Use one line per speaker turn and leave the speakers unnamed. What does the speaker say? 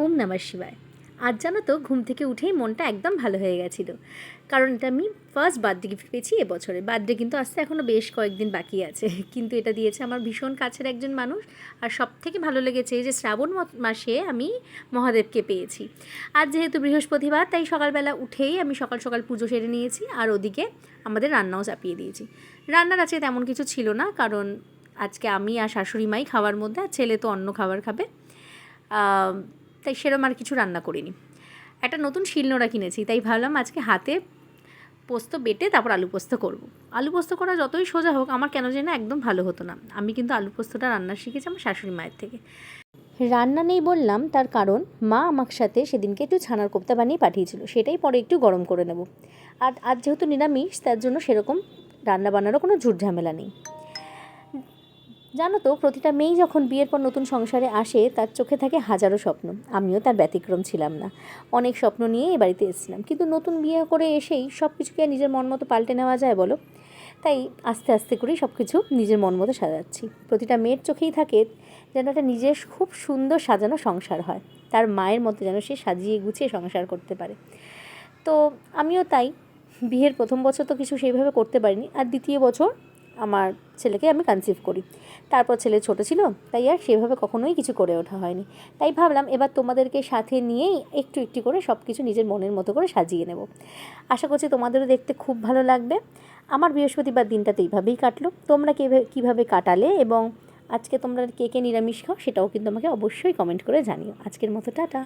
ওম নমঃ শিবায়। আজ জানো তো ঘুম থেকে উঠেই মনটা একদম ভালো হয়ে গেছিলো, কারণ এটা আমি ফার্স্ট বার্থডে গিফট পেয়েছি এবছরে। বার্থডে কিন্তু আসতে এখনও বেশ কয়েকদিন বাকি আছে, কিন্তু এটা দিয়েছে আমার ভীষণ কাছের একজন মানুষ। আর সব থেকে ভালো লেগেছে যে শ্রাবণ মাসে আমি মহাদেবকে পেয়েছি। আজ যেহেতু বৃহস্পতিবার, তাই সকালবেলা উঠেই আমি সকাল সকাল পুজো সেরে নিয়েছি, আর ওদিকে আমাদের রান্নাও চাপিয়ে দিয়েছি। রান্নার আজকে তেমন কিছু ছিল না, কারণ আজকে আমি আর শাশুড়ি মাই খাওয়ার মধ্যে, আর ছেলে তো অন্য খাবার খাবে, তাই সেরকম আর কিছু রান্না করিনি। একটা নতুন শিলনোড়া কিনেছি, তাই ভাবলাম আজকে হাতে পোস্ত বেটে তারপর আলু পোস্ত করব। আলু পোস্ত করা যতই সোজা হোক, আমার কেন জানি না একদম ভালো হতো না। আমি কিন্তু আলু পোস্তটা রান্না শিখেছি আমার শাশুড়ি মায়ের থেকে। রান্না নেই বললাম, তার কারণ মা আমার সাথে সেদিনকে একটু ছানার কোপ্তা বানিয়ে পাঠিয়েছিল, সেটাই পরে একটু গরম করে নেব। আর আজ যেহেতু নিরামিষ, তার জন্য সেরকম রান্না বান্নারও কোনো ঝুট ঝামেলা নেই। জানো তো, প্রতিটা মেয়েই যখন বিয়ের পর নতুন সংসারে আসে, তার চোখে থাকে হাজারো স্বপ্ন। আমিও তার ব্যতিক্রম ছিলাম না। অনেক স্বপ্ন নিয়ে এ বাড়িতে এসেছিলাম, কিন্তু নতুন বিয়ে করে এসেই সব কিছুকে নিজের মন মতো পাল্টে নেওয়া যায় বলো? তাই আস্তে আস্তে করেই সব কিছু নিজের মন মতো সাজাচ্ছি। প্রতিটা মেয়ের চোখেই থাকে যেন একটা নিজের খুব সুন্দর সাজানো সংসার হয়, তার মায়ের মতো যেন সে সাজিয়ে গুছিয়ে সংসার করতে পারে। তো আমিও তাই। বিয়ের প্রথম বছর তো কিছু সেইভাবে করতে পারিনি, আর দ্বিতীয় বছর আমার ছেলেকে আমি কনসিভ করি। তারপর ছেলে ছোট ছিল, তাই আর সেভাবে কখনোই কিছু করে ওঠা হয়নি। তাই ভাবলাম এবার তোমাদেরকে সাথে নিয়েই একটু একটু করে সব কিছু নিজের মনের মতো করে সাজিয়ে নেব। আশা করছি তোমাদেরও দেখতে খুব ভালো লাগবে। আমার বৃহস্পতিবার দিনটা তো এইভাবেই কাটলো। তোমরা কীভাবে কাটালে, এবং আজকে তোমরা কে কে নিরামিষ খাও, সেটাও কিন্তু আমাকে অবশ্যই কমেন্ট করে জানিও। আজকের মতো টাটা।